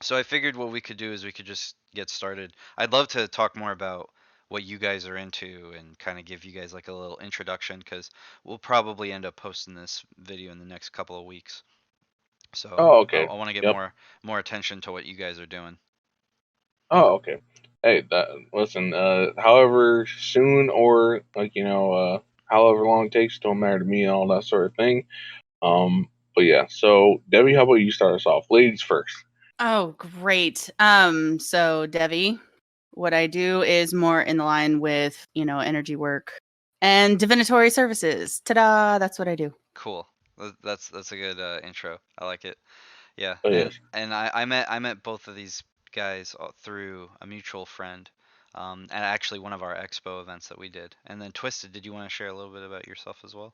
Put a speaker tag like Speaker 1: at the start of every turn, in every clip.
Speaker 1: So I figured what we could do is we could just get started. I'd love to talk more about what you guys are into and kind of give you guys like a little introduction because we'll probably end up posting this video in the next couple of weeks. So
Speaker 2: Oh,
Speaker 1: I
Speaker 2: okay.
Speaker 1: want to get
Speaker 2: Yep.
Speaker 1: more attention to what you guys are doing.
Speaker 2: Oh, okay. Hey, listen. However soon or however long it takes, don't matter to me and all that sort of thing. But yeah. So Debbie, how about you start us off? Ladies first.
Speaker 3: Oh, great. So Devi, what I do is more in the line with, energy work and divinatory services. Ta-da! That's what I do.
Speaker 1: Cool. That's a good intro. I like it. Yeah,
Speaker 2: Oh
Speaker 1: and
Speaker 2: yes.
Speaker 1: I met both of these guys through a mutual friend, and actually one of our expo events that we did. And then Twisted, did you want to share a little bit about yourself as well?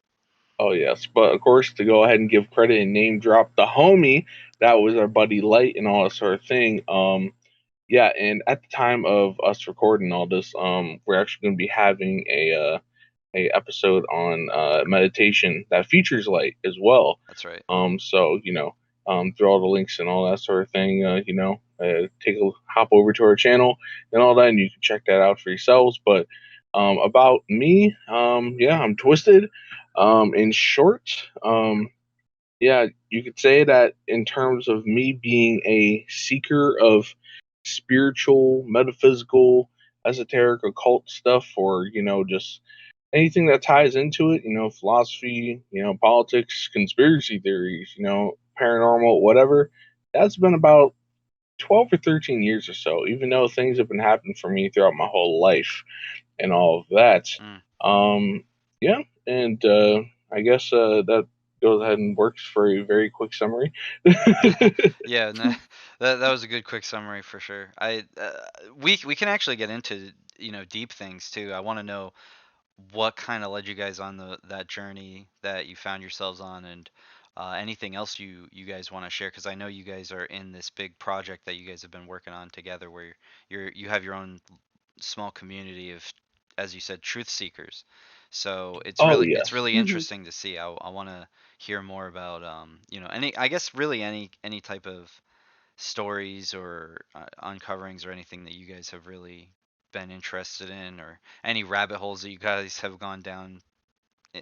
Speaker 2: Oh yes. But of course, to go ahead and give credit and name drop the homie, that was our buddy Light and all that sort of thing. Yeah, and at the time of us recording all this, we're actually going to be having a episode on meditation that features light as well.
Speaker 1: That's right.
Speaker 2: So through all the links and all that sort of thing, take a hop over to our channel and all that, and you can check that out for yourselves. But about me, yeah, I'm twisted. In short, yeah, you could say that in terms of me being a seeker of spiritual, metaphysical, esoteric, occult stuff, or just anything that ties into it, philosophy, politics, conspiracy theories, paranormal, whatever. That's been about 12 or 13 years or so, even though things have been happening for me throughout my whole life and all of that.
Speaker 1: Mm.
Speaker 2: Um, yeah, and I guess that goes ahead and works for a very quick summary.
Speaker 1: Yeah, no, that was a good quick summary for sure. We can actually get into deep things too. I want to know what kind of led you guys on that journey that you found yourselves on, and anything else you guys want to share, because I know you guys are in this big project that you guys have been working on together, where you have your own small community of, as you said, truth seekers. So it's
Speaker 2: Oh,
Speaker 1: really
Speaker 2: yes.
Speaker 3: Hmm.
Speaker 1: interesting to see. I want to hear more about any, I guess, really any type of stories or uncoverings or anything that you guys have really been interested in, or any rabbit holes that you guys have gone down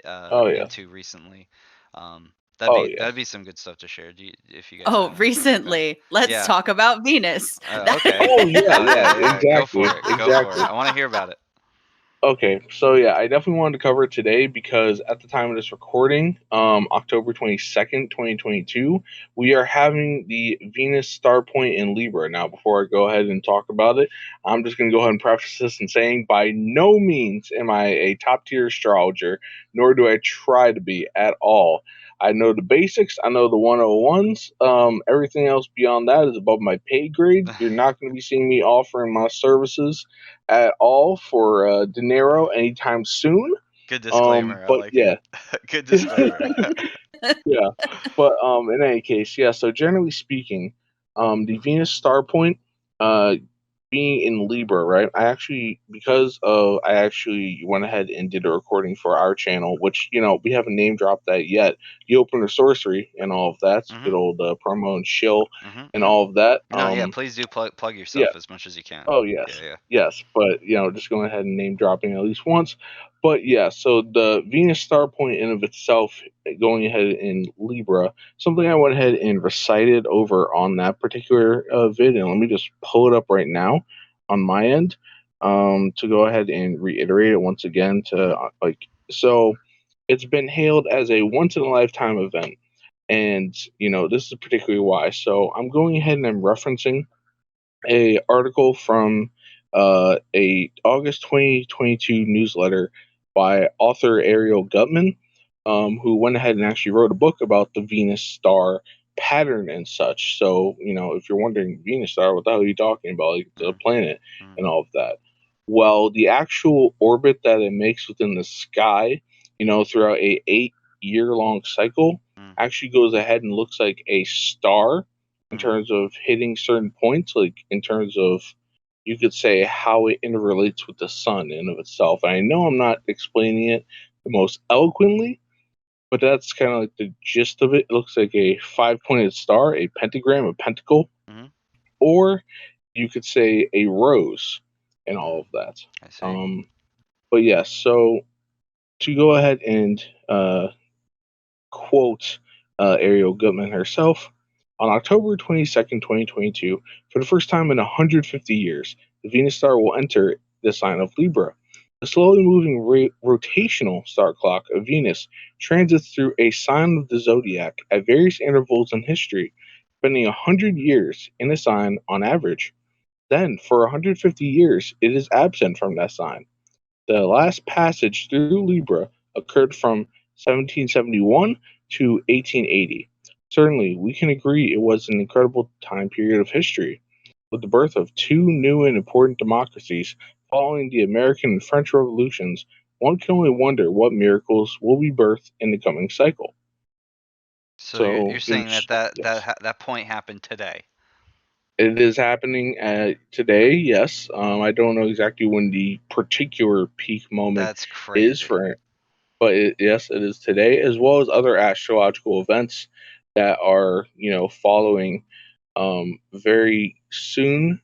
Speaker 2: Oh, yes.
Speaker 1: into recently.
Speaker 2: Oh,
Speaker 1: That'd
Speaker 2: yes.
Speaker 1: be some good stuff to share. If you guys
Speaker 3: Oh,
Speaker 1: don't mind. Okay.
Speaker 3: recently, let's
Speaker 1: Yeah.
Speaker 3: talk about Venus.
Speaker 1: Okay.
Speaker 2: Oh, yeah,
Speaker 1: Oh
Speaker 2: yeah,
Speaker 1: yeah, yeah. Go
Speaker 2: exactly.
Speaker 1: for it. Go for it.
Speaker 2: Exactly.
Speaker 1: I want to hear about it.
Speaker 2: Okay, so yeah, I definitely wanted to cover it today because at the time of this recording, October 22nd, 2022, we are having the Venus star point in Libra. Now, before I go ahead and talk about it, I'm just going to go ahead and preface this in saying by no means am I a top tier astrologer, nor do I try to be at all. I know the basics, I know the 101s. Everything else beyond that is above my pay grade. You're not going to be seeing me offering my services at all for dinero anytime soon.
Speaker 1: Good disclaimer. I
Speaker 2: But
Speaker 1: like it.
Speaker 2: yeah,
Speaker 1: Good disclaimer.
Speaker 2: yeah. But in any case, yeah. So generally speaking, the Venus star point, uh, being in Libra, right? I actually went ahead and did a recording for our channel, which we haven't name dropped that yet. You open Resourcery and all of that, good
Speaker 1: Mhm.
Speaker 2: old promo and shill
Speaker 1: Mhm.
Speaker 2: and
Speaker 1: Mhm.
Speaker 2: all of that.
Speaker 1: No, yeah. Please do plug
Speaker 2: Yeah.
Speaker 1: yourself as much as you can.
Speaker 2: Oh yes,
Speaker 1: Yeah, yeah.
Speaker 2: yes, but just going ahead and name dropping at least once. But yeah, so the Venus star point in of itself, going ahead in Libra, something I went ahead and recited over on that particular vid, and let me just pull it up right now on my end, to go ahead and reiterate it once again to
Speaker 1: Mhm.
Speaker 2: so. It's been hailed as a once in a lifetime event, and this is particularly why. So I'm going ahead and I'm referencing a article from a August 2022 newsletter by author Ariel Gutman, who went ahead and actually wrote a book about the Venus star pattern and such. So, if you're wondering, Venus star, what the hell are you talking about? Like, it's a
Speaker 1: Mhm.
Speaker 2: planet
Speaker 1: Mhm.
Speaker 2: and all of that. Well, the actual orbit that it makes within the sky, throughout a 8 year long cycle,
Speaker 1: Mhm.
Speaker 2: actually goes ahead and looks like a star in
Speaker 1: Mhm.
Speaker 2: terms of hitting certain points, like in terms of you could say how it interrelates with the sun in of itself. And I know I'm not explaining it the most eloquently, but that's kind of like the gist of it. It looks like a 5 pointed star, a pentagram, a pentacle,
Speaker 1: Mhm.
Speaker 2: or you could say a rose in all of that.
Speaker 1: I see.
Speaker 2: But yes, so to go ahead and quote Ariel Gutman herself, on October 22nd, 2022, for the first time in 150 years, the Venus star will enter the sign of Libra. The slowly moving rotational star clock of Venus transits through a sign of the zodiac at various intervals in history, spending 100 years in a sign on average. Then, for 150 years, it is absent from that sign. The last passage through Libra occurred from 1771 to 1880. Certainly, we can agree it was an incredible time period of history. With the birth of two new and important democracies following the American and French revolutions, one can only wonder what miracles will be birthed in the coming cycle.
Speaker 1: So you're
Speaker 2: So,
Speaker 1: saying
Speaker 2: yes.
Speaker 1: that point happened today.
Speaker 2: It is happening today, yes. I don't know exactly when the particular peak moment
Speaker 1: That's
Speaker 2: is
Speaker 1: crazy.
Speaker 2: for, but yes, it is today, as well as other astrological events that are, following very soon,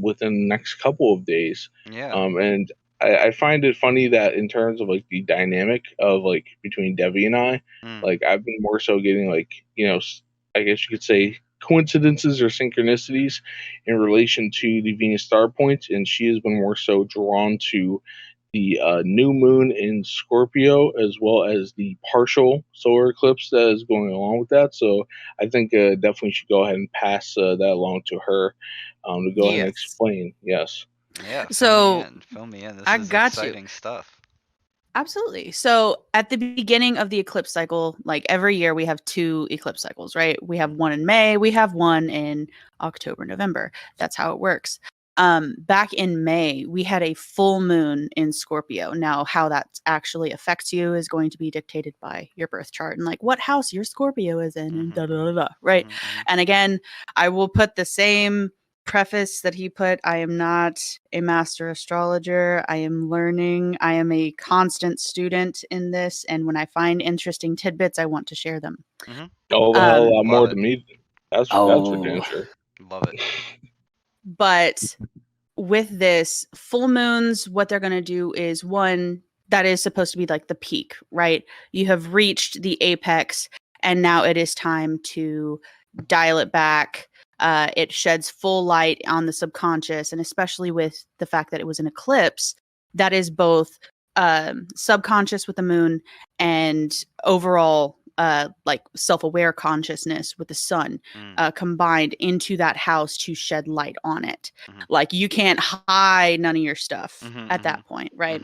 Speaker 2: within the next couple of days.
Speaker 1: Yeah.
Speaker 2: And I find it funny that in terms of like the dynamic of like between Devi and I,
Speaker 1: Mm.
Speaker 2: like I've been more so getting like, I guess you could say coincidences or synchronicities in relation to the Venus star points, and she has been more so drawn to the new moon in Scorpio, as well as the partial solar eclipse that is going along with that. So I think definitely should go ahead and pass that along to her to go ahead and
Speaker 3: Yes.
Speaker 2: explain. Yes.
Speaker 1: Yeah. Fill me
Speaker 3: So
Speaker 1: in. Fill me in. This
Speaker 3: I
Speaker 1: is
Speaker 3: got you.
Speaker 1: exciting stuff.
Speaker 3: Absolutely. So at the beginning of the eclipse cycle, like every year, we have two eclipse cycles, right? We have one in May, we have one in October, November. That's how it works. Back in May, we had a full moon in Scorpio. Now, how that actually affects you is going to be dictated by your birth chart and like what house your Scorpio is in, and da da da da, right? And again, I will put the same preface that he put. I am not a master astrologer. I am learning. I am a constant student in this, and when I find interesting tidbits, I want to share them.
Speaker 2: Oh, the hell, a
Speaker 3: Um,
Speaker 2: lot
Speaker 1: Love
Speaker 2: more
Speaker 1: it.
Speaker 2: than me. That's for damn
Speaker 3: oh,
Speaker 2: sure.
Speaker 1: Love it.
Speaker 3: but with this full moons, what they're going to do is one that is supposed to be like the peak, right? You have reached the apex, and now it is time to dial it back. It sheds full light on the subconscious, and especially with the fact that it was an eclipse, that is both subconscious with the moon and overall like self-aware consciousness with the sun combined into that house to shed light on it. Like you can't hide none of your stuff at that point, right?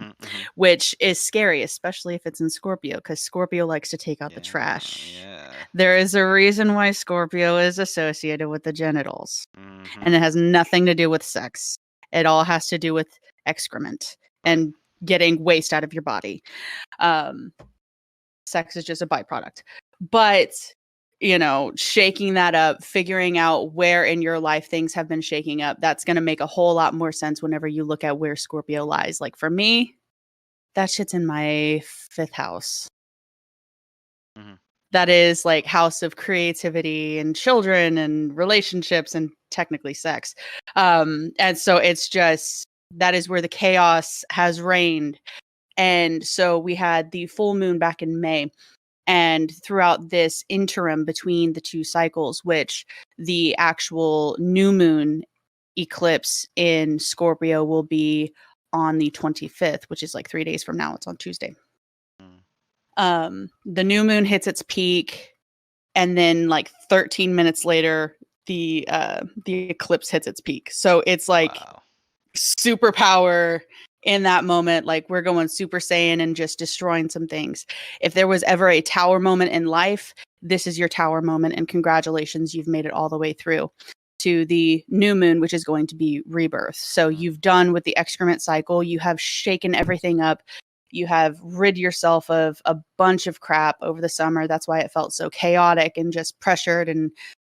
Speaker 3: Which is scary, especially if it's in Scorpio, because Scorpio likes to take out the trash.
Speaker 1: Yeah.
Speaker 3: There is a reason why Scorpio is associated with the genitals,
Speaker 1: Mm-hmm.
Speaker 3: and it has nothing to do with sex. It all has to do with excrement and getting waste out of your body. Sex is just a byproduct. But, shaking that up, figuring out where in your life things have been shaking up, that's going to make a whole lot more sense whenever you look at where Scorpio lies. Like for me, that shit's in my 5th house. That is like house of creativity and children and relationships and technically sex. And so it's just, that is where the chaos has reigned. And so we had the full moon back in May. And throughout this interim between the two cycles, which the actual new moon eclipse in Scorpio will be on the 25th, which is like 3 days from now. It's on Tuesday. The new moon hits its peak, and then like 13 minutes later, the eclipse hits its peak. So it's like superpower in that moment. Like we're going Super Saiyan and just destroying some things. If there was ever a tower moment in life, this is your tower moment, and congratulations, you've made it all the way through to the new moon, which is going to be rebirth. So you've done with the excrement cycle. You have shaken everything up. You have rid yourself of a bunch of crap over the summer. That's why it felt so chaotic and just pressured, and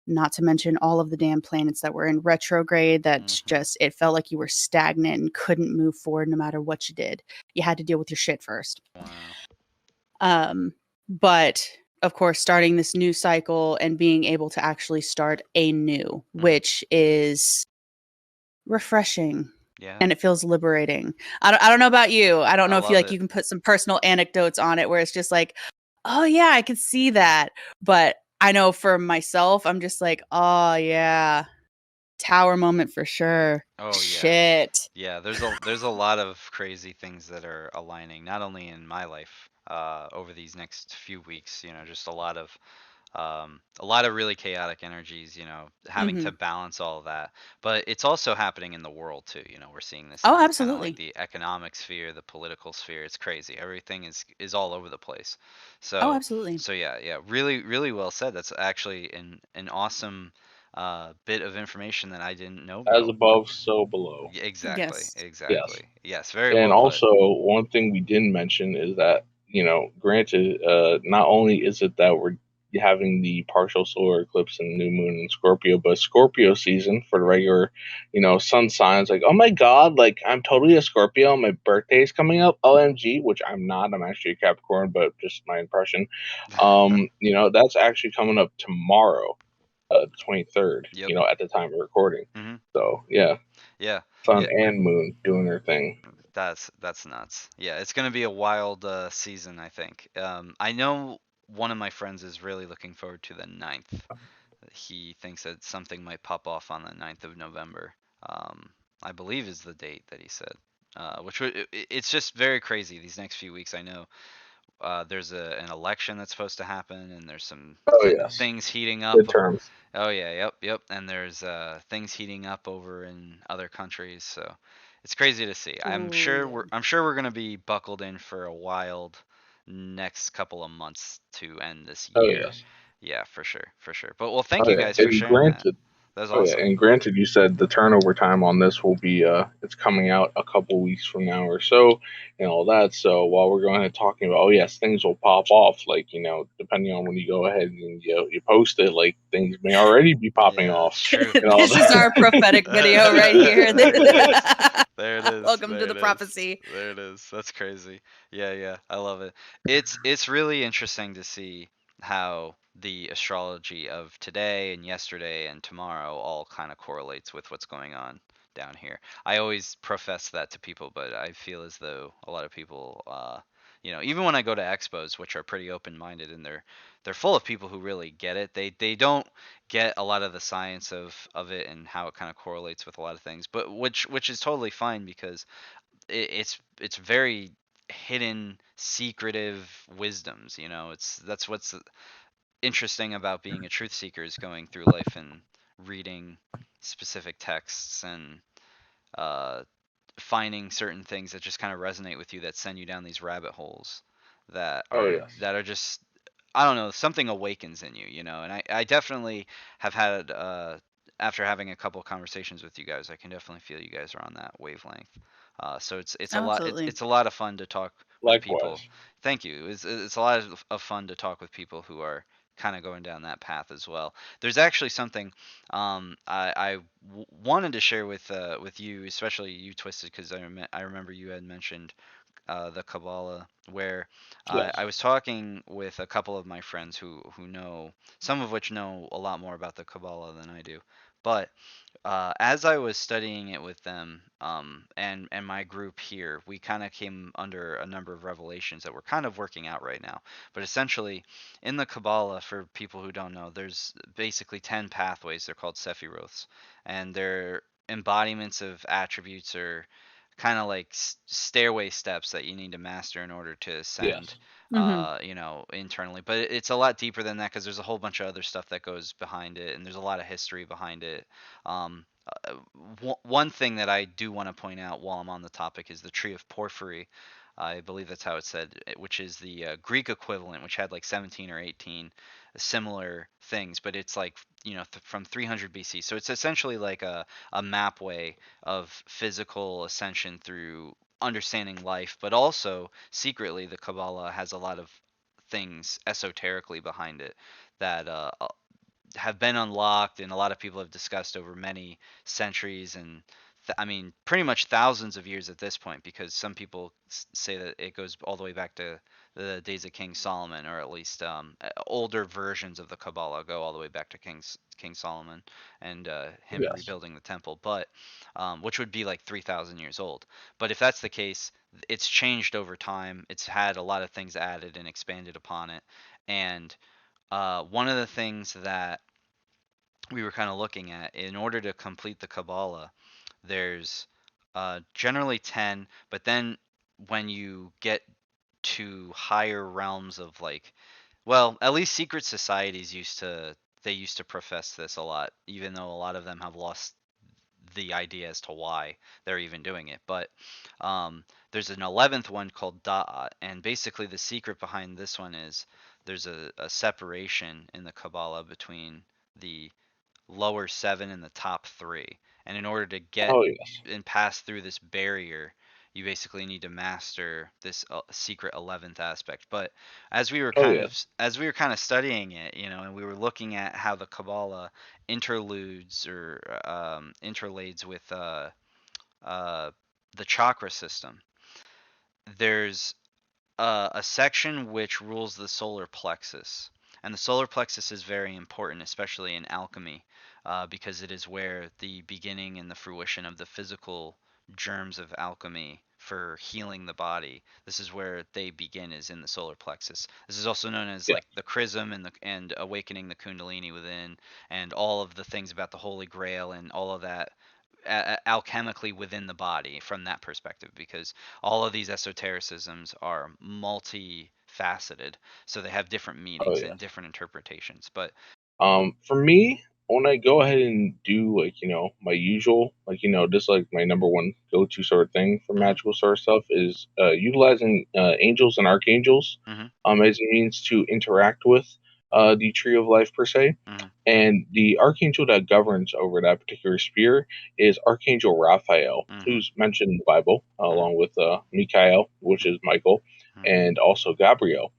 Speaker 3: not to mention all of the damn planets that were in retrograde that just, it felt like you were stagnant and couldn't move forward no matter what you did. You had to deal with your shit first. But of course, starting this new cycle and being able to actually start anew, which is refreshing.
Speaker 1: Yeah.
Speaker 3: And it feels liberating. I don't know about you. I don't
Speaker 1: I
Speaker 3: know if you
Speaker 1: love
Speaker 3: like
Speaker 1: it.
Speaker 3: you can put some personal anecdotes on it where it's just like, oh yeah, I can see that. But I know for myself, I'm just like, oh yeah, tower moment for sure.
Speaker 1: Oh yeah.
Speaker 3: Shit.
Speaker 1: Yeah, there's a lot of crazy things that are aligning, not only in my life, over these next few weeks, just a lot of really chaotic energies, having
Speaker 3: Hmm.
Speaker 1: to balance all of that. But it's also happening in the world too. We're seeing this
Speaker 3: Oh,
Speaker 1: in kind of like
Speaker 3: absolutely.
Speaker 1: the economic sphere, the political sphere. It's crazy. Everything is all over the place.
Speaker 3: Oh,
Speaker 1: So
Speaker 3: absolutely.
Speaker 1: so yeah, yeah, really really well said. That's actually an awesome bit of information that I didn't know
Speaker 2: As
Speaker 1: about.
Speaker 2: above, so below.
Speaker 1: Exactly,
Speaker 3: Yes.
Speaker 2: Yes.
Speaker 1: exactly. Yes, very
Speaker 2: And
Speaker 1: well put.
Speaker 2: also, one thing we didn't mention is that, granted, not only is it that we're having the partial solar eclipse and new moon in Scorpio, but Scorpio season for the regular, sun signs, like, oh my God, like, I'm totally a Scorpio. My birthday is coming up. OMG, which I'm not. I'm actually a Capricorn, but just my impression. That's actually coming up tomorrow, the 23rd,
Speaker 1: Yep.
Speaker 2: at the time of recording.
Speaker 1: Hmm.
Speaker 2: So, yeah,
Speaker 1: Yeah.
Speaker 2: sun
Speaker 1: Yeah.
Speaker 2: and moon doing their thing.
Speaker 1: That's nuts. Yeah, it's gonna be a wild season, I think. I know one of my friends is really looking forward to the 9th. He thinks that something might pop off on the 9th of November. I believe is the date that he said. Which it's just very crazy these next few weeks. I know there's an election that's supposed to happen, and there's some
Speaker 2: Oh, yes.
Speaker 1: things heating up.
Speaker 2: Midterms.
Speaker 1: Oh yeah, yep, yep. And there's things heating up over in other countries, so it's crazy to see.
Speaker 3: Oh yeah.
Speaker 1: I'm sure we're gonna be buckled in for a wild next couple of months to end this
Speaker 2: Oh,
Speaker 1: year.
Speaker 2: yes.
Speaker 1: Yeah, for sure, for sure. But well, thank
Speaker 2: Oh,
Speaker 1: you
Speaker 2: yeah.
Speaker 1: guys for
Speaker 2: And
Speaker 1: sharing that.
Speaker 2: granted,
Speaker 1: That was
Speaker 2: oh, yeah.
Speaker 1: awesome.
Speaker 2: And granted, you said the turnover time on this will be, it's coming out a couple weeks from now or so and all that. So while we're going ahead talking about, oh, yes, things will pop off, like, depending on when you go ahead and you post it, like things may already be popping
Speaker 1: Yeah,
Speaker 2: off
Speaker 1: that's true.
Speaker 2: and all
Speaker 3: This is our prophetic video right here.
Speaker 1: There it is. There it is.
Speaker 3: Welcome to
Speaker 1: There
Speaker 3: the
Speaker 1: it is.
Speaker 3: prophecy.
Speaker 1: There it is. That's crazy. Yeah, yeah. I love it. It's really interesting to see how the astrology of today and yesterday and tomorrow all kind of correlates with what's going on down here. I always profess that to people, but I feel as though a lot of people even when I go to expos, which are pretty open-minded and they're full of people who really get it, they don't get a lot of the science of it and how it kind of correlates with a lot of things, but which is totally fine because it's very hidden secretive wisdoms. That's what's interesting about being a truth seeker, is going through life and reading specific texts and uh, finding certain things that just kind of resonate with you, that send you down these rabbit holes that
Speaker 2: oh,
Speaker 1: are
Speaker 2: yes.
Speaker 1: that are just, I don't know, something awakens in you. And I definitely have had after having a couple of conversations with you guys, I can definitely feel you guys are on that wavelength. So it's a
Speaker 3: Oh,
Speaker 1: lot
Speaker 3: absolutely.
Speaker 1: it's a lot of fun to talk with people.
Speaker 2: Likewise.
Speaker 1: Thank you. It's a lot of fun to talk with people who are kind of going down that path as well. There's actually something I wanted to share with you, especially you, Twisted, because I remember you had mentioned the Kabbalah, where I
Speaker 2: Yes.
Speaker 1: was talking with a couple of my friends who know, some of which know a lot more about the Kabbalah than I do. But as I was studying it with them, and my group here, we kind of came under a number of revelations that we're kind of working out right now. But essentially, in the Kabbalah, for people who don't know, there's basically 10 pathways. They're called sephiroths, and they're embodiments of attributes, or kind of like stairway steps that you need to master in order to ascend,
Speaker 2: Yes.
Speaker 3: Hmm.
Speaker 1: internally. But it's a lot deeper than that, because there's a whole bunch of other stuff that goes behind it, and there's a lot of history behind it. um, One thing that I do want to point out while I'm on the topic is the Tree of Porphyry. I believe that's how it's said, which is the Greek equivalent, which had like 17 or 18 similar things, but it's like, from 300 BC. So it's essentially like a map way of physical ascension through understanding life, but also secretly the Kabbalah has a lot of things esoterically behind it that have been unlocked, and a lot of people have discussed over many centuries, and I mean pretty much thousands of years at this point, because some people say that it goes all the way back to the days of King Solomon, or at least older versions of the Kabbalah go all the way back to King Solomon and him
Speaker 2: Yes.
Speaker 1: rebuilding the temple, but which would be like 3,000 years old. But if that's the case, it's changed over time. It's had a lot of things added and expanded upon it, and one of the things that we were kind of looking at in order to complete the Kabbalah, there's generally 10, but then when you get to higher realms of like, well, at least secret societies used to profess this a lot, even though a lot of them have lost the idea as to why they're even doing it. But there's an 11th one called Da'at, and basically the secret behind this one is there's a separation in the Kabbalah between the lower seven and the top three. And in order to get
Speaker 2: Oh yes.
Speaker 1: and pass through this barrier, you basically need to master this secret 11th aspect. But
Speaker 2: Oh yes.
Speaker 1: as we were kind of studying it, and we were looking at how the Kabbalah interludes or interlades with uh, the chakra system, there's a section which rules the solar plexus. And the solar plexus is very important, especially in alchemy, because it is where the beginning and the fruition of the physical germs of alchemy for healing the body. This is where they begin, is in the solar plexus. This is also known as
Speaker 2: Yes.
Speaker 1: like the chrism and awakening the kundalini within, and all of the things about the Holy Grail and all of that alchemically within the body from that perspective, because all of these esotericisms are multifaceted, so they have different
Speaker 2: Oh
Speaker 1: meanings and
Speaker 2: yes.
Speaker 1: different interpretations. But
Speaker 2: For me, when I go ahead and do like my usual, like just like my number one go-to sort of thing for
Speaker 1: mhm,
Speaker 2: magical sort of stuff is utilizing angels and archangels
Speaker 1: mhm,
Speaker 2: as a means to interact with the tree of life per se.
Speaker 1: mhm,
Speaker 2: And the archangel that governs over that particular sphere is Archangel Raphael,
Speaker 1: mhm,
Speaker 2: who's mentioned in the Bible,
Speaker 1: mhm,
Speaker 2: along with Michael, which is Michael,
Speaker 1: mhm,
Speaker 2: and also Gabriel.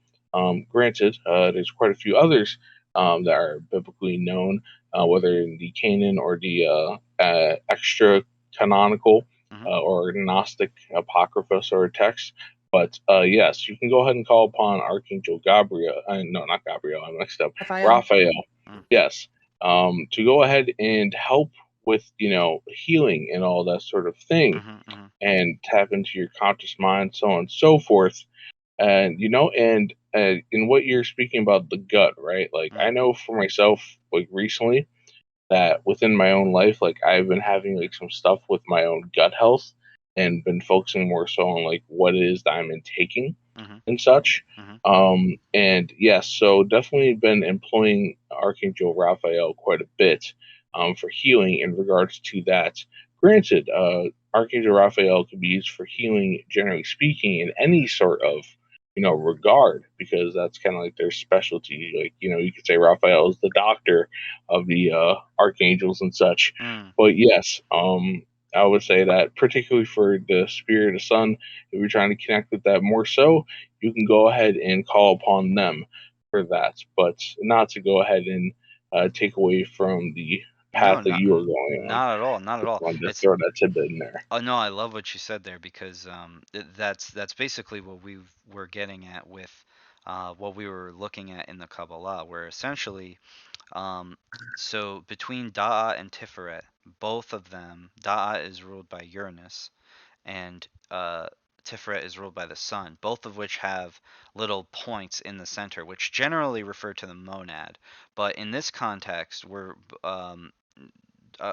Speaker 2: Granted, there's quite a few others that are biblically known, whether in the canon or the extra canonical
Speaker 1: mhm.
Speaker 2: or Gnostic apocrypha sort of text. But yes, you can go ahead and call upon Archangel Gabriel. No, not Gabriel. I'm mixed up.
Speaker 3: Raphael.
Speaker 2: Raphael.
Speaker 1: Mm,
Speaker 2: Yes, to go ahead and help with healing and all that sort of thing,
Speaker 1: mhm, mhm,
Speaker 2: and tap into your conscious mind, so on and so forth. And in what you're speaking about the gut, right? Like I
Speaker 1: mm,
Speaker 2: know for myself, like recently, that within my own life, like I've been having like some stuff with my own gut health, and been focusing more so on like what it is that I'm intaking
Speaker 1: mhm,
Speaker 2: and such.
Speaker 1: mhm,
Speaker 2: And yes, so definitely been employing Archangel Raphael quite a bit for healing in regards to that. Granted, Archangel Raphael can be used for healing, generally speaking, in any sort of regard, because that's kind of like their specialty. Like you could say Raphael is the doctor of the archangels and such.
Speaker 1: mm.
Speaker 2: But yes, I would say that particularly for the spirit of sun, if you're trying to connect with that more so, you can go ahead and call upon them for that, but not to go ahead and take away from the
Speaker 1: No,
Speaker 2: path that
Speaker 1: not
Speaker 2: you are going on.
Speaker 1: not at all, not at
Speaker 2: Just
Speaker 1: all.
Speaker 2: wanted to
Speaker 1: It's
Speaker 2: throw that tidbit in there.
Speaker 1: Oh no, I love what you said there, because that's basically what we were getting at with what we were looking at in the Kabbalah, where essentially, um, so between Da'a and Tiferet, both of them, Da'a is ruled by Uranus, and Tiferet is ruled by the Sun, both of which have little points in the center, which generally refer to the monad. But in this context, we're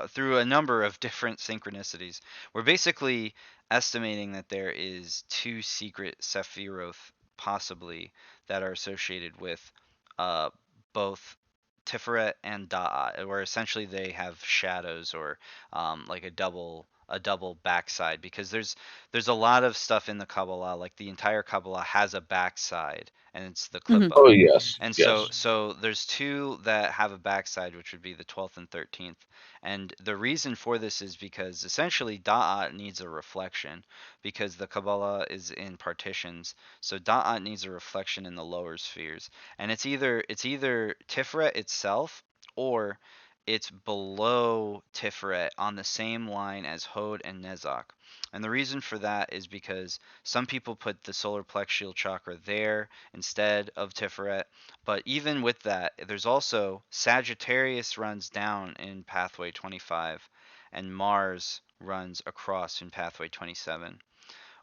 Speaker 1: through a number of different synchronicities, we're basically estimating that there is two secret Sephiroth possibly that are associated with uh, both Tiferet and Da'at, where essentially they have shadows or like a double backside, because there's a lot of stuff in the Kabbalah, like the entire Kabbalah has a backside, and it's the
Speaker 3: Mhm.
Speaker 2: Oh
Speaker 1: Klippa.
Speaker 2: yes,
Speaker 1: And so
Speaker 2: yes.
Speaker 1: so there's two that have a backside, which would be the 12th and 13th. And the reason for this is because essentially Da'at needs a reflection, because the Kabbalah is in partitions. So Da'at needs a reflection in the lower spheres. And it's either Tiferet itself, or it's below Tiferet on the same line as Hod and Nezak. And the reason for that is because some people put the solar plexural chakra there instead of Tiferet. But even with that, there's also Sagittarius runs down in pathway 25, and Mars runs across in pathway 27,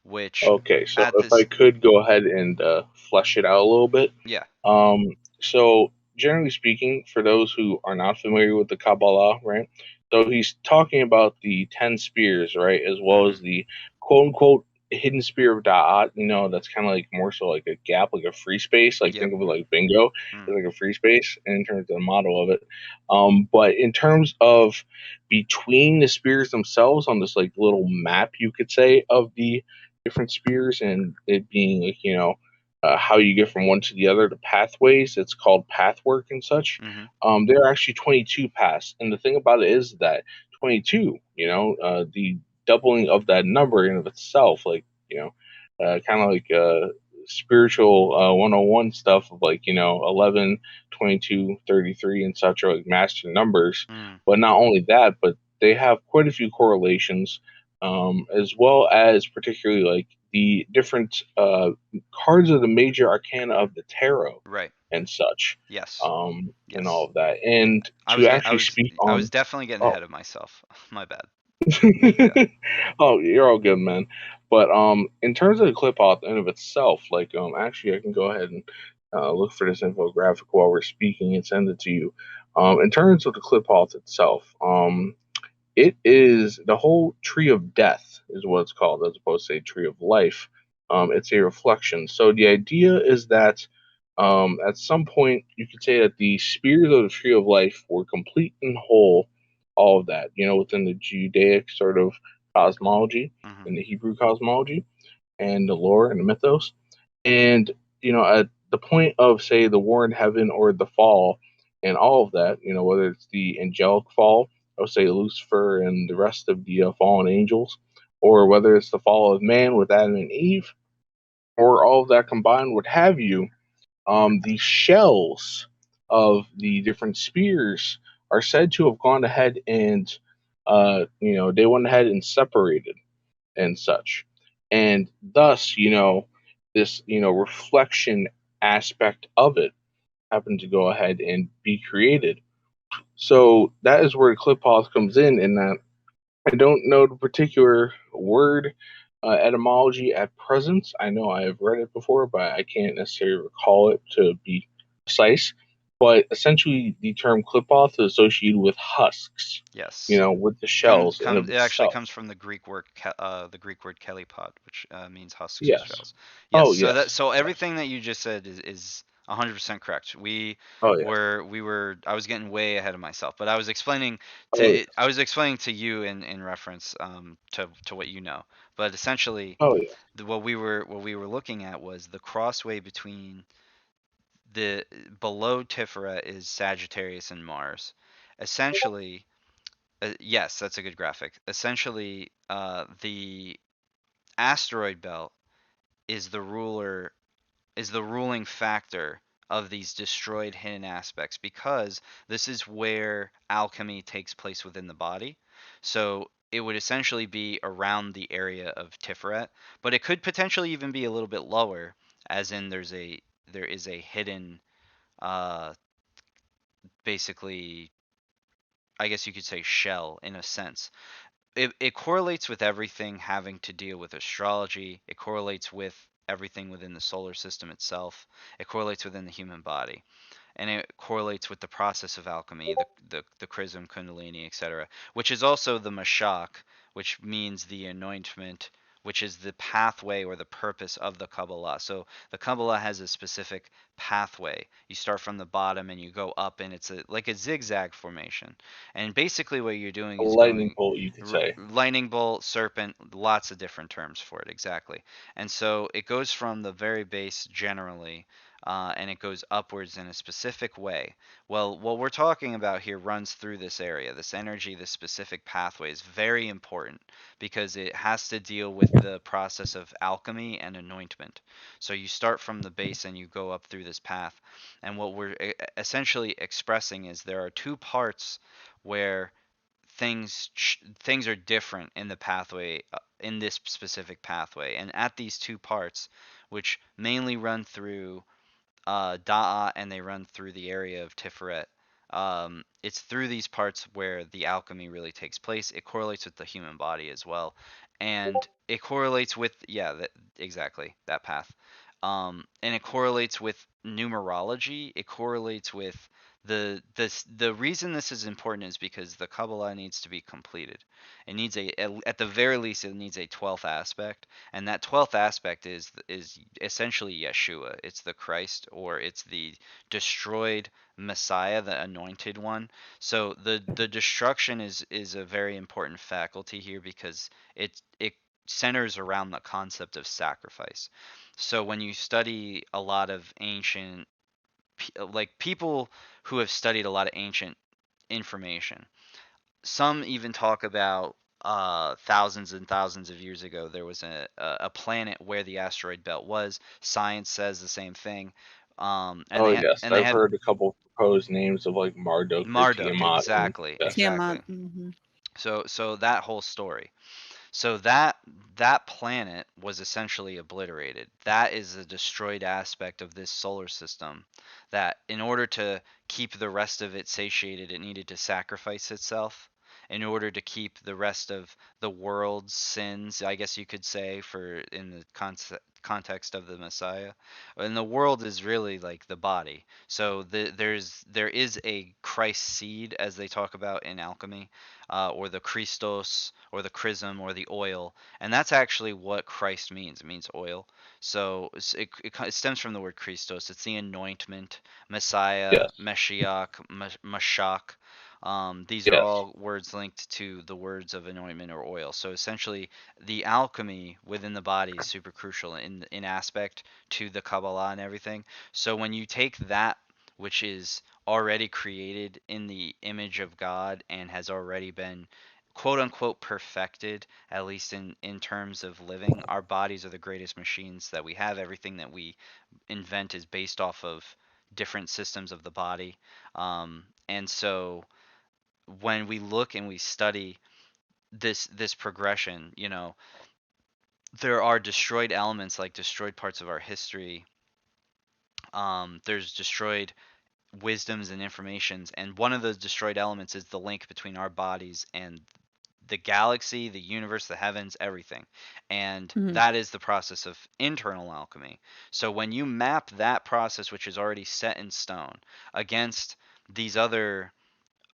Speaker 1: which
Speaker 2: Okay, so
Speaker 1: at
Speaker 2: if I
Speaker 1: this,
Speaker 2: could go ahead and flesh it out a little bit.
Speaker 1: yeah.
Speaker 2: So generally speaking, for those who are not familiar with the Kabbalah, right? So he's talking about the 10 spears, right? As well
Speaker 1: Hmm.
Speaker 2: as the quote unquote hidden spear of Da'at, that's kind of like more so like a gap, like a free space. Like
Speaker 1: Yep.
Speaker 2: think of it like bingo,
Speaker 1: Mm.
Speaker 2: it's like a free space in terms of the model of it. But in terms of between the spears themselves on this like little map, you could say, of the different spears and it being like, how you get from one to the other, the pathways. It's called pathwork and such.
Speaker 1: Hmm.
Speaker 2: There are actually 22 paths, and the thing about it is that 22, the doubling of that number in of itself, like kind of like spiritual 101 stuff of like 11, 22, 33, and such are like master numbers.
Speaker 1: Mm.
Speaker 2: But not only that, but they have quite a few correlations, as well as particularly like the different cards of the major arcana of the tarot
Speaker 1: Right.
Speaker 2: and such,
Speaker 1: Yes.
Speaker 2: and all
Speaker 1: Yes.
Speaker 2: of that. And
Speaker 1: I
Speaker 2: to
Speaker 1: was getting,
Speaker 2: actually speak
Speaker 1: I was
Speaker 2: on,
Speaker 1: definitely getting
Speaker 2: oh,
Speaker 1: ahead of myself. My bad. Yeah.
Speaker 2: oh, you're all good, man. But in terms of the clip art in of itself, like actually, I can go ahead and look for this infographic while we're speaking and send it to you. In terms of the clip art itself, it is the whole tree of death is what it's called, as opposed to a tree of life. It's a reflection. So the idea is that at some point you could say that the spears of the tree of life were complete and whole, all of that, within the Judaic sort of cosmology
Speaker 1: Hmm.
Speaker 2: and the Hebrew cosmology and the lore and the mythos. And, at the point of, say, the war in heaven or the fall and all of that, whether it's the angelic fall, I would say Lucifer and the rest of the fallen angels, or whether it's the fall of man with Adam and Eve, or all of that combined, what have you, the shells of the different spears are said to have gone ahead and, they went ahead and separated and such. And thus, this, reflection aspect of it happened to go ahead and be created. So that is where clip pause comes in that I don't know the particular word etymology at present. I know I have read it before, but I can't necessarily recall it to be precise. But essentially, the term clipoth is associated with husks,
Speaker 1: Yes.
Speaker 2: with the shells in of
Speaker 1: It actually
Speaker 2: itself.
Speaker 1: comes from the Greek word kelipod, which means husks or
Speaker 2: Yes.
Speaker 1: shells. Yes.
Speaker 2: Oh,
Speaker 1: So
Speaker 2: yes. Yes.
Speaker 1: everything that you just said is 100% correct.
Speaker 2: Oh, yes.
Speaker 1: We were I was getting way ahead of myself, but
Speaker 2: Oh, yes.
Speaker 1: I was explaining to you in reference to what you know. But essentially,
Speaker 2: Oh, yeah.
Speaker 1: what we were looking at was the crossway between the below Tiferet is Sagittarius and Mars. Essentially, yes, that's a good graphic. Essentially, the asteroid belt is the ruling factor of these destroyed hidden aspects because this is where alchemy takes place within the body. So it would essentially be around the area of Tiferet, but it could potentially even be a little bit lower, as in there is a hidden, uh, basically, I guess you could say shell in a sense. It correlates with everything having to deal with astrology. It correlates with everything within the solar system itself. It correlates within the human body, and it correlates with the process of alchemy, the chrism, kundalini, etc., which is also the mashak, which means the anointment, which is the pathway or the purpose of the Kabbalah. So the Kabbalah has a specific pathway. You start from the bottom and you go up, and it's like a zigzag formation. And basically, what you're doing
Speaker 2: A
Speaker 1: is
Speaker 2: lightning
Speaker 1: going
Speaker 2: bolt, you could say.
Speaker 1: lightning bolt, serpent, lots of different terms for it, exactly. And so it goes from the very base generally, and it goes upwards in a specific way. Well, what we're talking about here runs through this area. This energy, this specific pathway is very important because it has to deal with the process of alchemy and anointment. So you start from the base and you go up through this path. And what we're essentially expressing is there are two parts where things are different in the pathway, in this specific pathway, and at these two parts, which mainly run through Da'a, and they run through the area of Tiferet. It's through these parts where the alchemy really takes place. It correlates with the human body as well, and it correlates with, yeah, exactly that path. And it correlates with numerology. It correlates with the reason this is important is because the Kabbalah needs to be completed. It needs at the very least, it needs a 12th aspect, and that 12th aspect is essentially Yeshua. It's the Christ, or it's the destroyed Messiah, the anointed one. So the destruction is a very important faculty here, because it centers around the concept of sacrifice. So when you study a lot of ancient, like people who have studied a lot of ancient information, some even talk about thousands and thousands of years ago there was a planet where the asteroid belt was. Science says the same thing. And
Speaker 2: Oh
Speaker 1: they ha-
Speaker 2: yes,
Speaker 1: and they
Speaker 2: I've
Speaker 1: have
Speaker 2: heard a couple proposed names of like Marduk or
Speaker 1: Marduk,
Speaker 2: Tiamat, and
Speaker 1: exactly,
Speaker 2: yes,
Speaker 1: exactly.
Speaker 3: Tiamat. Hmm.
Speaker 1: So that whole story. So that planet was essentially obliterated. That is a destroyed aspect of this solar system, that in order to keep the rest of it satiated, it needed to sacrifice itself in order to keep the rest of the world's sins, I guess you could say, for in the context of the Messiah. And the world is really like the body. So there is a Christ seed, as they talk about in alchemy, or the Christos, or the chrism, or the oil, and that's actually what Christ means. It means oil. So it stems from the word Christos. It's the anointment, Messiah,
Speaker 2: yes,
Speaker 1: Meshiach, Mashach. These are
Speaker 2: yes,
Speaker 1: all words linked to the words of anointment or oil. So essentially, the alchemy within the body is super crucial in aspect to the Kabbalah and everything. So when you take that which is already created in the image of God and has already been quote unquote perfected, at least in terms of living. Our bodies are the greatest machines that we have. Everything that we invent is based off of different systems of the body. And so when we look and we study this progression, there are destroyed elements, like destroyed parts of our history. There's destroyed wisdoms and informations, and one of those destroyed elements is the link between our bodies and the galaxy, the universe, the heavens, everything. And
Speaker 3: Hmm.
Speaker 1: that is the process of internal alchemy. So when you map that process, which is already set in stone, against these other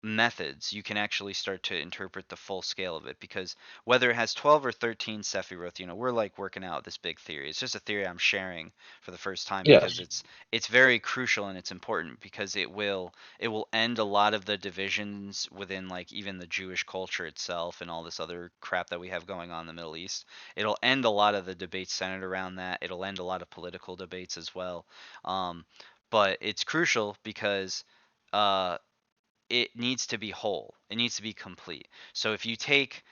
Speaker 1: methods, you can actually start to interpret the full scale of it. Because whether it has 12 or 13 Sephiroth, we're like working out this big theory. It's just a theory I'm sharing for the first time, because
Speaker 2: yes,
Speaker 1: it's very crucial and it's important, because it will end a lot of the divisions within, like, even the Jewish culture itself and all this other crap that we have going on in the Middle East. It'll end a lot of the debates centered around that. It'll end a lot of political debates as well. But it's crucial because uh, it needs to be whole. It needs to be complete. So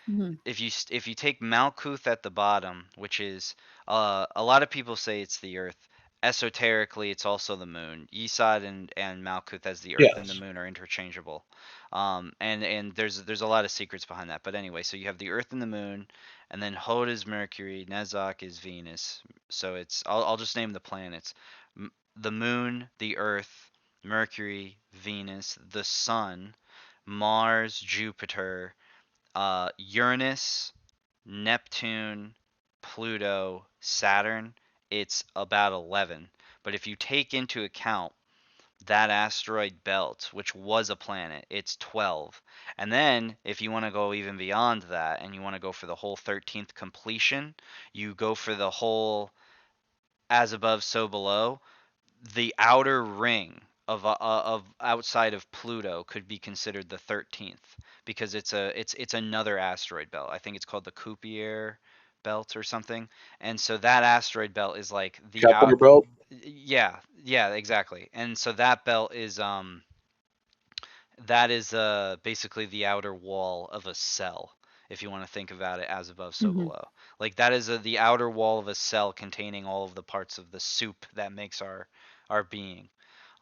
Speaker 3: Hmm.
Speaker 1: if you take Malkuth at the bottom, which is, a lot of people say it's the Earth. Esoterically, it's also the Moon. Yesod and Malkuth as the Earth and the
Speaker 2: yes.
Speaker 1: Moon are interchangeable. And there's a lot of secrets behind that. But anyway, so you have the Earth and the Moon, and then Hod is Mercury, Nezak is Venus. So I'll just name the planets: the Moon, the Earth, Mercury, Venus, the Sun, Mars, Jupiter, Uranus, Neptune, Pluto, Saturn. It's about 11. But if you take into account that asteroid belt, which was a planet, it's 12. And then if you want to go even beyond that and you want to go for the whole 13th completion, you go for the whole as above, so below. The outer ring of outside of Pluto could be considered the 13th, because it's another asteroid belt. I think it's called the Kuiper belt or something. And so that asteroid belt is like the out.
Speaker 2: Kepler belt.
Speaker 1: Yeah, yeah, exactly. And so that belt is basically the outer wall of a cell, if you want to think about it as above, so
Speaker 3: Hmm.
Speaker 1: below. Like that is the outer wall of a cell containing all of the parts of the soup that makes our being.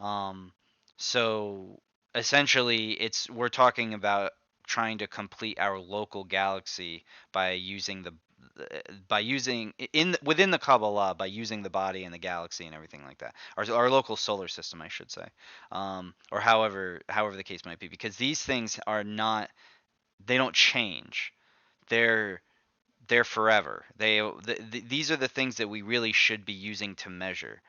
Speaker 1: Um, so essentially we're talking about trying to complete our local galaxy by using within the Kabbalah, by using the body and the galaxy and everything like that. Our local solar system, I should say, or however the case might be, because these things are not, they don't change. They're they're forever. These are the things that we really should be using to measure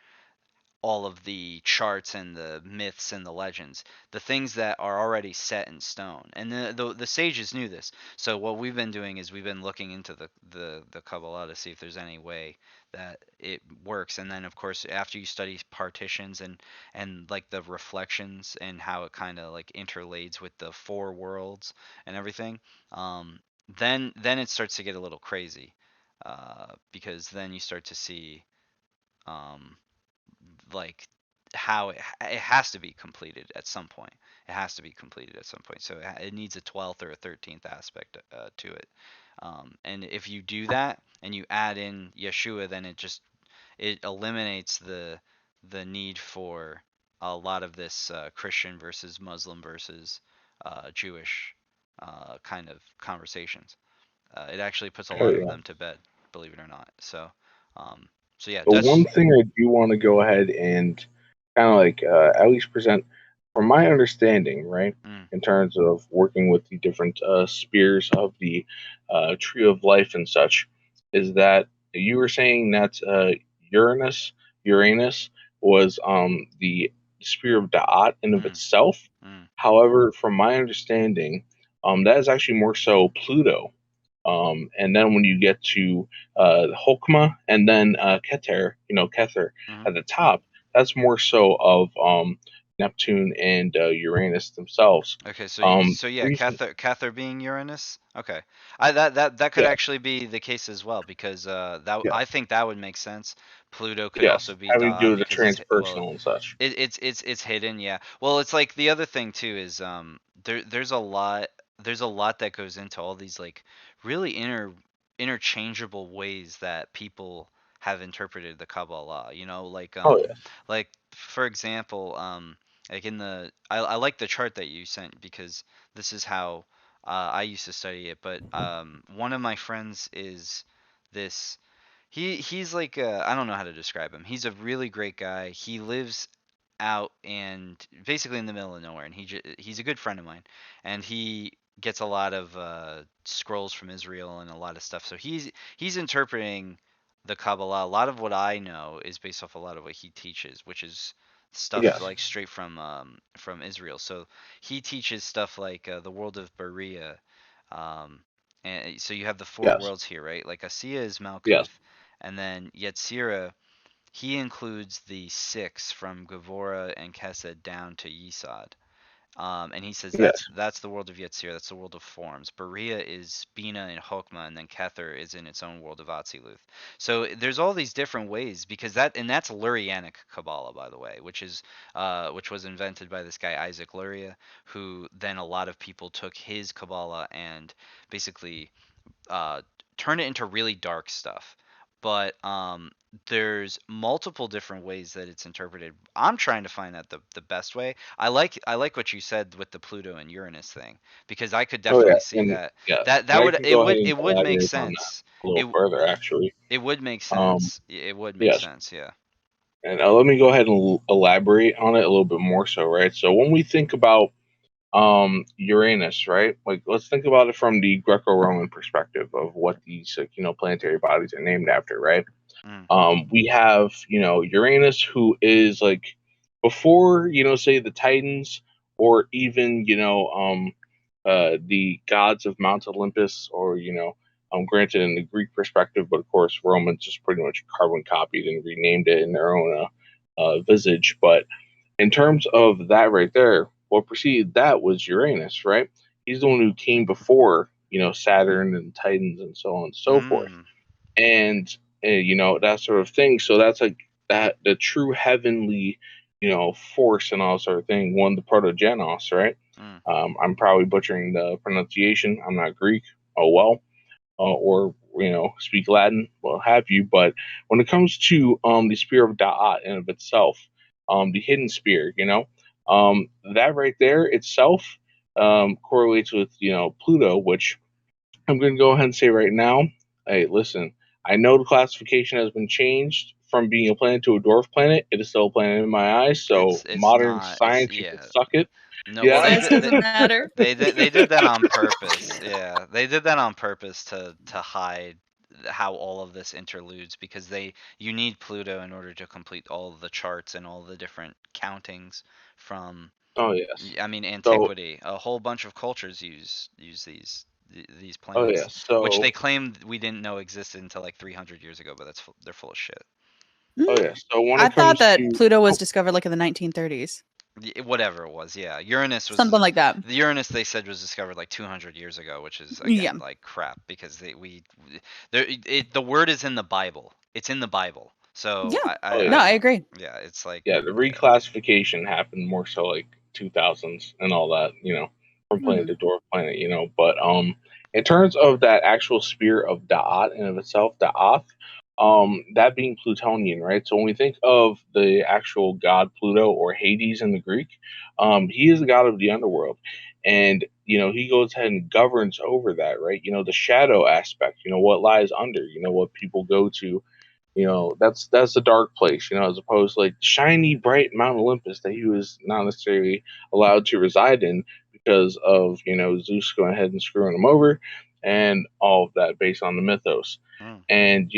Speaker 1: all of the charts and the myths and the legends, the things that are already set in stone. And the sages knew this. So what we've been doing is we've been looking into the Kabbalah to see if there's any way that it works. And then of course after you study partitions and like the reflections and how it kind of like interlades with the four worlds and everything, then it starts to get a little crazy, because then you start to see, um, like how it has to be completed at some point. It has to be completed at some point. So it needs a 12th or a 13th aspect to it. And if you do that and you add in Yeshua, then it eliminates the need for a lot of this Christian versus Muslim versus Jewish kind of conversations. It actually puts a
Speaker 2: Oh
Speaker 1: lot of
Speaker 2: yeah.
Speaker 1: them to bed, believe it or not. Um, so yeah,
Speaker 2: The one
Speaker 1: that's.
Speaker 2: thing I do want to go ahead and kind of like at least present, from my understanding, right,
Speaker 1: Mm,
Speaker 2: in terms of working with the different spears of the tree of life and such, is that you were saying that Uranus, Uranus was the spear of Da'at in of
Speaker 1: mm,
Speaker 2: itself.
Speaker 1: mm.
Speaker 2: However, from my understanding, that is actually more so Pluto. And then when you get to Hokmah and then Keter, Kether
Speaker 1: Mhm.
Speaker 2: at the top, that's more so of Neptune and Uranus themselves.
Speaker 1: Okay, so yeah,
Speaker 2: Reason,
Speaker 1: Cather being Uranus. Okay, that could
Speaker 2: yeah,
Speaker 1: actually be the case as well, because that,
Speaker 2: yeah,
Speaker 1: I think that would make sense. Pluto could
Speaker 2: yes,
Speaker 1: also be
Speaker 2: having to do
Speaker 1: Da'at
Speaker 2: with the
Speaker 1: because well,
Speaker 2: transpersonal and such.
Speaker 1: it's hidden, yeah. Well, it's like the other thing too is, there's a lot that goes into all these like really interchangeable ways that people have interpreted the Kabbalah.
Speaker 2: Oh yes,
Speaker 1: Like for example, like I like the chart that you sent, because this is how I used to study it. But one of my friends is this. He's like, I don't know how to describe him. He's a really great guy. He lives out and basically in the middle of nowhere, and he's a good friend of mine, and he gets a lot of scrolls from Israel and a lot of stuff. So he's interpreting the Kabbalah. A lot of what I know is based off a lot of what he teaches, which is stuff
Speaker 2: yes,
Speaker 1: like straight from Israel. So he teaches stuff like the world of Berea. Um, and so you have the four
Speaker 2: yes,
Speaker 1: worlds here, right? Like Asiya is
Speaker 2: yes,
Speaker 1: Malkuth, and then Yetzirah, he includes the six from Gevurah and Kesed down to Yesod. And he says
Speaker 2: yes.
Speaker 1: that's the world of Yetzirah, that's the world of forms. Berea is Bina and Chokmah, and then Kether is in its own world of Atziluth. So there's all these different ways, because that's Lurianic Kabbalah, by the way, which was invented by this guy Isaac Luria, who then a lot of people took his Kabbalah and basically uh, turn it into really dark stuff. But there's multiple different ways that it's interpreted. I'm trying to find out the best way. I like what you said with the Pluto and Uranus thing, because I could
Speaker 2: Oh yeah,
Speaker 1: definitely see
Speaker 2: and
Speaker 1: that
Speaker 2: yes,
Speaker 1: that
Speaker 2: and
Speaker 1: that
Speaker 2: I
Speaker 1: would
Speaker 2: can
Speaker 1: it
Speaker 2: go ahead
Speaker 1: would
Speaker 2: and
Speaker 1: it would make
Speaker 2: elaborate on that
Speaker 1: sense.
Speaker 2: a little
Speaker 1: It
Speaker 2: further, actually.
Speaker 1: it would make
Speaker 2: Um,
Speaker 1: sense. It would make
Speaker 2: yes,
Speaker 1: sense. Yeah.
Speaker 2: and let me go ahead and elaborate on it a little bit more. So, right, so when we think about Uranus, right, like let's think about it from the Greco-Roman perspective of what these planetary bodies are named after, right?
Speaker 1: Mm,
Speaker 2: We have Uranus, who is like before say the Titans, or even the gods of Mount Olympus, or granted in the Greek perspective, but of course Romans just pretty much carbon copied and renamed it in their own visage. But in terms of that right there, what preceded that was Uranus, right? He's the one who came before Saturn and Titans and so on and so forth,
Speaker 1: mm,
Speaker 2: and that sort of thing. So that's like that the true heavenly force and all sort of thing. One, the protogenos, right?
Speaker 1: mm,
Speaker 2: I'm probably butchering the pronunciation. I'm not Greek. Oh well. Or speak Latin, well have you. But when it comes to the spear of Da'at in of itself, the hidden spear, That right there itself correlates with Pluto, which I'm going to go ahead and say right now. Hey, listen, I know the classification has been changed from being a planet to a dwarf planet. It is still a planet in my eyes, so
Speaker 1: It's
Speaker 2: modern
Speaker 1: not. It's
Speaker 2: science, you can
Speaker 1: yeah.
Speaker 2: suck it.
Speaker 1: No, well
Speaker 2: Yeah.
Speaker 3: Size doesn't matter.
Speaker 1: they did that on purpose. Yeah, they did that on purpose to hide how all of this interludes because you need Pluto in order to complete all of the charts and all the different countings from
Speaker 2: Oh yes.
Speaker 1: I mean
Speaker 2: So
Speaker 1: antiquity. A whole bunch of cultures use these
Speaker 2: oh yeah.
Speaker 1: planets, which
Speaker 2: So
Speaker 1: they claimed we didn't know existed until like 300 years ago, but they're full of shit.
Speaker 2: oh
Speaker 3: Mm,
Speaker 2: yeah. So when
Speaker 3: I
Speaker 2: it
Speaker 3: thought
Speaker 2: comes
Speaker 3: that
Speaker 2: to
Speaker 3: Pluto was discovered like in the 1930s,
Speaker 1: Whatever it was, yeah. Uranus was
Speaker 3: something like that.
Speaker 1: the Uranus they said was discovered like 200 years ago, which is
Speaker 3: Yeah.
Speaker 1: again like crap because the word is in the Bible. It's in the Bible. So
Speaker 3: Yeah.
Speaker 2: oh
Speaker 3: No,
Speaker 2: yeah.
Speaker 1: I
Speaker 3: I
Speaker 1: don't.
Speaker 3: agree.
Speaker 1: Yeah, it's like
Speaker 2: Yeah, the
Speaker 1: yeah.
Speaker 2: reclassification happened more so like 2000s and all that, from planet
Speaker 3: Hmm.
Speaker 2: to dwarf planet, But in terms of that actual sphere of Da'at in of itself, Da'ath, that being Plutonian, right? So when we think of the actual god Pluto or Hades in the Greek, he is the god of the underworld, and he goes ahead and governs over that, right? The shadow aspect, what lies under, what people go to, that's a dark place, as opposed to like shiny bright Mount Olympus that he was not necessarily allowed to reside in because of Zeus going ahead and screwing him over and all of that based on the mythos.
Speaker 1: Mm,
Speaker 2: And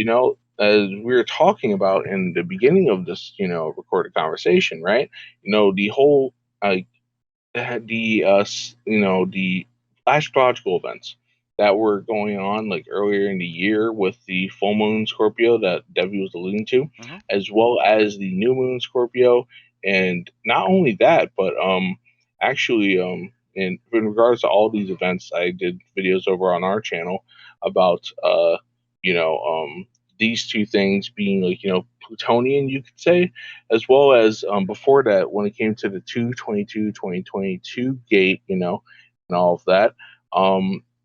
Speaker 2: as we were talking about in the beginning of this recorded conversation, right, the whole uh, the astrological events that were going on like earlier in the year with the full moon Scorpio that Debbie was alluding to,
Speaker 1: mhm,
Speaker 2: as well as the new moon Scorpio, and not only that, but actually in regards to all these events, I did videos over on our channel about you know these two things being like Plutonian, you could say, as well as before that, when it came to the 2022 gate, and all of that,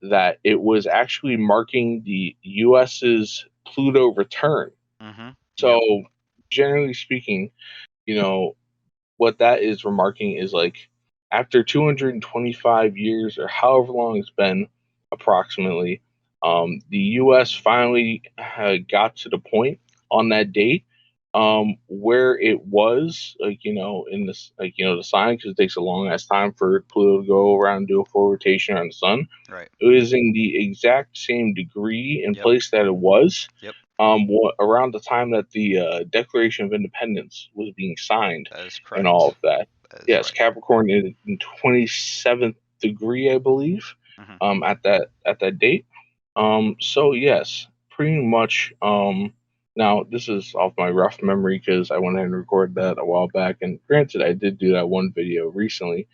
Speaker 2: that it was actually marking the US's Pluto return.
Speaker 1: mhm.
Speaker 2: So,
Speaker 1: Yep.
Speaker 2: generally speaking, you know, what that is remarking is like after 225 years or however long it's been, approximately, the U.S. finally got to the point on that date where it was like in this like the sign because it takes a long ass time for Pluto to go around and do a full rotation around the sun.
Speaker 1: Right.
Speaker 2: It was in the exact same degree and
Speaker 1: Yep.
Speaker 2: place that it was
Speaker 1: Yep.
Speaker 2: around the time that the Declaration of Independence was being signed
Speaker 1: That is
Speaker 2: and all
Speaker 1: correct.
Speaker 2: of that.
Speaker 1: That is
Speaker 2: Yes,
Speaker 1: right.
Speaker 2: Capricorn in 27th degree, I believe,
Speaker 1: Mhm.
Speaker 2: at that date. So yes, pretty much. Now this is off my rough memory because I went ahead and recorded that a while back. And granted, I did do that one video recently,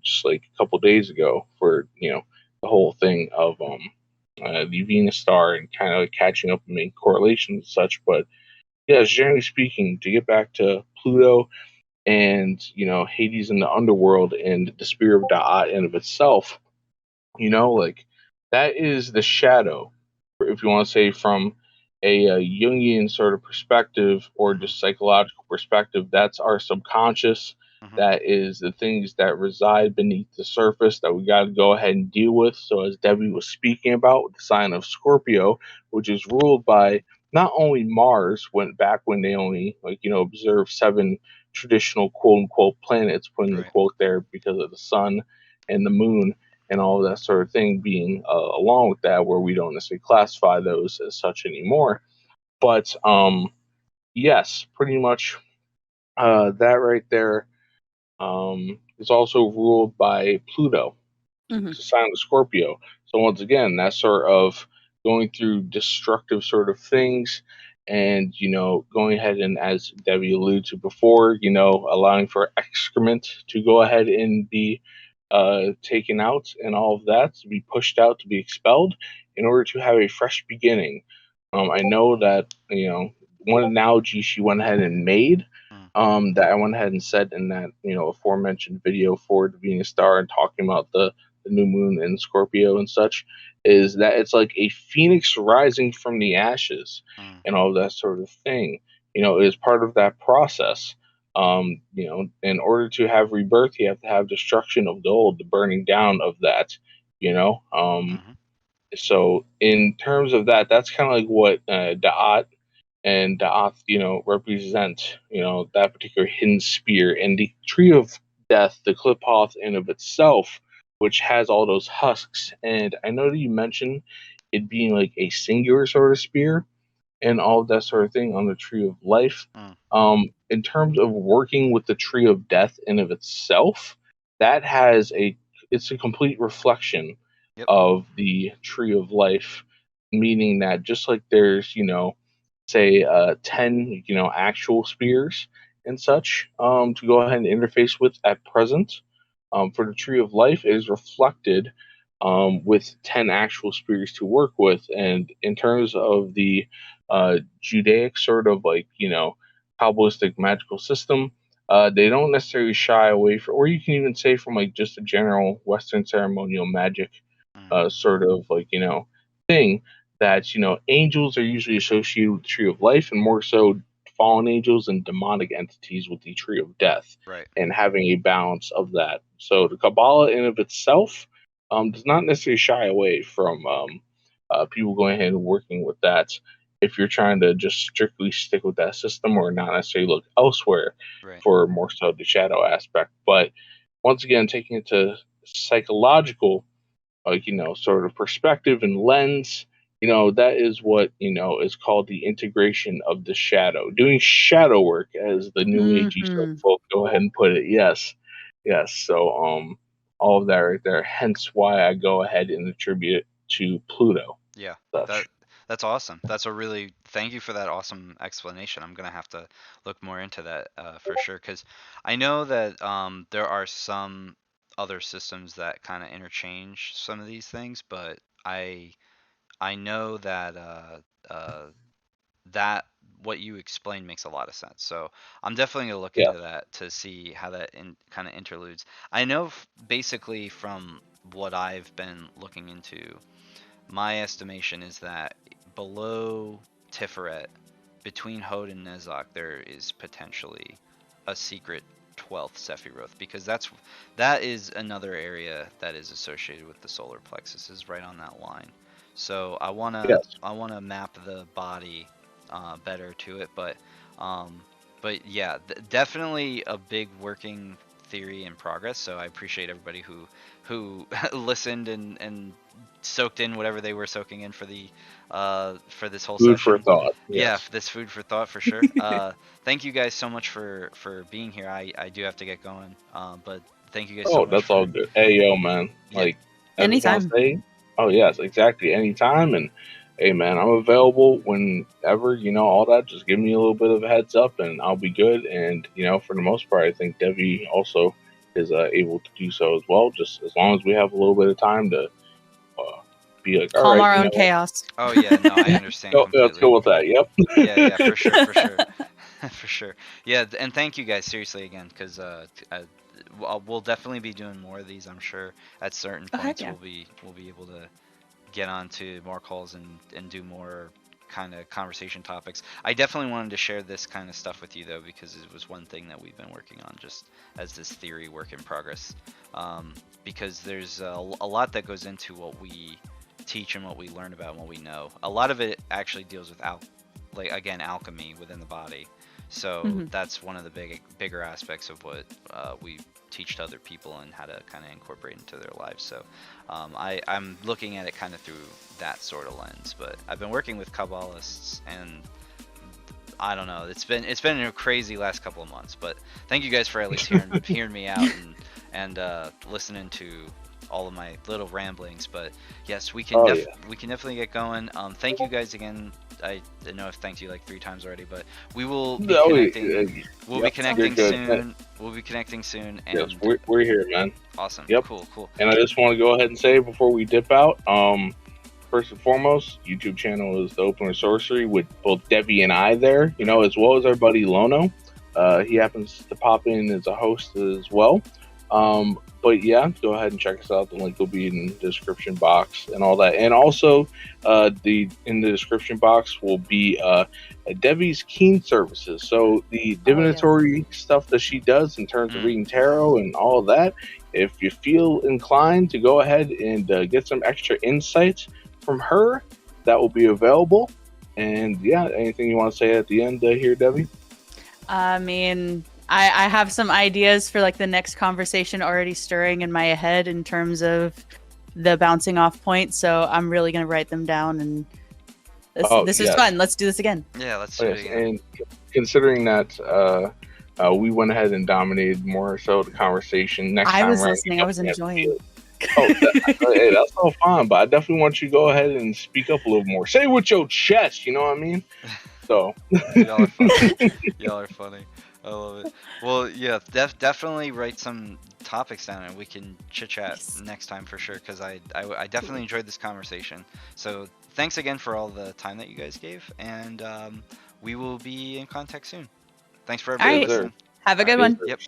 Speaker 2: just like a couple days ago for the whole thing of the Venus star and kind of catching up and making correlations and such. But yes, generally speaking, to get back to Pluto and Hades in the underworld and the Spear of Da'at in of itself, like that is the shadow, if you want to say from a Jungian sort of perspective or
Speaker 1: Mhm.
Speaker 2: just psychological perspective. That's our subconscious.
Speaker 1: Mhm.
Speaker 2: That is the things that reside beneath the surface that we got to go ahead and deal with. So, as Debbie was speaking about, with the sign of Scorpio, which is ruled by not only Mars, went back when they only observed seven traditional quote unquote planets, putting the
Speaker 1: Right.
Speaker 2: quote there because of the sun and the moon and all of that sort of thing being along with that, where we don't necessarily classify those as such anymore. But yes, pretty much that right there is also ruled by Pluto,
Speaker 3: Hmm.
Speaker 2: it's a sign of Scorpio. So once again, that's sort of going through destructive sort of things and going ahead and, as Debbie alluded to before, allowing for excrement to go ahead and be taken out and all of that to be pushed out to be expelled in order to have a fresh beginning. I know that one analogy she went ahead and made,
Speaker 1: Mm,
Speaker 2: that I went ahead and said in that aforementioned video for the Venus star and talking about the new moon in Scorpio and such, is that it's like a phoenix rising from the ashes
Speaker 1: mm,
Speaker 2: and all that sort of thing. It is part of that process. In order to have rebirth, you have to have destruction of the old, the burning down of that.
Speaker 1: Mm-hmm.
Speaker 2: So in terms of that, that's kind of like what Da'at and Da'ath, represent, that particular hidden spear. And the Tree of Death, the Qlipoth in of itself, which has all those husks. And I know that you mentioned it being like a singular sort of spear and all of that sort of thing on the Tree of Life.
Speaker 1: Mm.
Speaker 2: In terms of working with the Tree of Death in of itself, that has it's a complete reflection
Speaker 1: Yep.
Speaker 2: of the Tree of Life, meaning that just like there's, say 10, actual spears and such, to go ahead and interface with at present, for the Tree of Life, it is reflected with 10 actual spears to work with. And in terms of the Judaic sort of like, Kabbalistic magical system, they don't necessarily shy away from, or you can even say from like just a general Western ceremonial magic
Speaker 1: Mm.
Speaker 2: sort of like, thing, that, angels are usually associated with the Tree of Life, and more so fallen angels and demonic entities with the Tree of Death,
Speaker 1: Right.
Speaker 2: and having a balance of that. So the Kabbalah in of itself does not necessarily shy away from people going ahead and working with that, if you're trying to just strictly stick with that system or not necessarily look elsewhere
Speaker 1: Right.
Speaker 2: for more so the shadow aspect. But once again, taking it to psychological, like, sort of perspective and lens, that is what, is called the integration of the shadow, doing shadow work, as the new agey sort of
Speaker 3: Mhm.
Speaker 2: folk go ahead and put it. Yes, yes. So all of that right there, hence why I go ahead and attribute it to Pluto.
Speaker 1: Yeah. That
Speaker 2: Such.
Speaker 1: that's awesome. That's a really thank you for that awesome explanation. I'm gonna have to look more into that for sure, because I know that there are some other systems that kind of interchange some of these things, but I know that that what you explained makes a lot of sense. So I'm definitely gonna look
Speaker 2: Yeah.
Speaker 1: into that to see how that kind of interludes. I know basically from what I've been looking into, my estimation is that below Tiferet, between Hod and Nezak, there is potentially a secret 12th Sephiroth, because that is another area that is associated with the solar plexus, is right on that line. So
Speaker 2: Yes.
Speaker 1: I wanna map the body better to it, but yeah, definitely a big working theory in progress. So I appreciate everybody who listened and soaked in whatever they were soaking in for this whole
Speaker 2: Food for
Speaker 1: session.
Speaker 2: thought.
Speaker 1: Yeah,
Speaker 2: Yes.
Speaker 1: this food for thought for sure. Thank you guys so much for being here. I do have to get going. But thank you guys so
Speaker 2: Oh,
Speaker 1: much
Speaker 2: that's all
Speaker 1: for
Speaker 2: good. Hey, yo, man.
Speaker 1: yeah.
Speaker 2: Like, I just want to
Speaker 3: Anytime.
Speaker 2: say, oh, yes, exactly. Anytime. And hey, man, I'm available whenever, all that. Just give me a little bit of a heads up and I'll be good. And, for the most part, I think Devi also is able to do so as well, just as long as we have a little bit of time to be like, all
Speaker 3: Calm
Speaker 2: right,
Speaker 3: our own chaos.
Speaker 1: Oh yeah, no, I understand
Speaker 2: let's
Speaker 1: completely.
Speaker 2: go with that. Yep.
Speaker 1: Yeah, yeah, for sure, for sure, for sure. Yeah, and thank you guys seriously again, because we'll definitely be doing more of these. I'm sure at certain
Speaker 3: Oh, heck
Speaker 1: points
Speaker 3: yeah.
Speaker 1: we'll be able to get on to more calls and do more kind of conversation topics. I definitely wanted to share this kind of stuff with you though, because it was one thing that we've been working on just as this theory work in progress. Because there's a lot that goes into what we teach and what we learn about and what we know. A lot of it actually deals with like again alchemy within the body. So
Speaker 3: Mhm.
Speaker 1: that's one of the bigger aspects of what we teach to other people and how to kind of incorporate into their lives. So I'm looking at it kind of through that sort of lens. But I've been working with Kabbalists, and I don't know. It's been a crazy last couple of months. But thank you guys for at least hearing me out and listening to all of my little ramblings. But yes,
Speaker 2: Oh, yeah.
Speaker 1: we can definitely get going. Thank you guys again. I know I've thanked you like 3 times already, but we will be
Speaker 2: No,
Speaker 1: connecting. We'll be
Speaker 2: yep, you're
Speaker 1: connecting
Speaker 2: good.
Speaker 1: soon. We'll be connecting soon,
Speaker 2: Yes,
Speaker 1: and
Speaker 2: we're here, man.
Speaker 1: awesome.
Speaker 2: Yep.
Speaker 1: Cool, cool.
Speaker 2: And I just want to go ahead and say before we dip out, first and foremost, YouTube channel is the Open Resourcery with both Debbie and I there, as well as our buddy Lono. He happens to pop in as a host as well. But yeah, go ahead and check us out. The link will be in the description box and all that. And also, in the description box will be Debbie's Keen services. So the divinatory stuff that she does in terms of reading tarot and all of that. If you feel inclined to go ahead and get some extra insights from her, that will be available. And yeah, anything you want to say at the end here, Debbie?
Speaker 3: I mean, I have some ideas for like the next conversation already stirring in my head in terms of the bouncing off point. So I'm really going to write them down, and this is fun. Let's do this again.
Speaker 1: Yeah, let's do it again.
Speaker 2: And considering that we went ahead and dominated more so the conversation next time.
Speaker 3: I was listening. I was enjoying.
Speaker 2: Hey, that's all fine, but I definitely want you to go ahead and speak up a little more. Say it with your chest, you know what I mean? So
Speaker 1: y'all are funny. Y'all are funny. I love it. Well, yeah, definitely write some topics down and we can chit chat next time for sure. Because I definitely enjoyed this conversation. So thanks again for all the time that you guys gave, and we will be in contact soon. Thanks for everybody listening.
Speaker 3: Have a good one.
Speaker 1: Yep.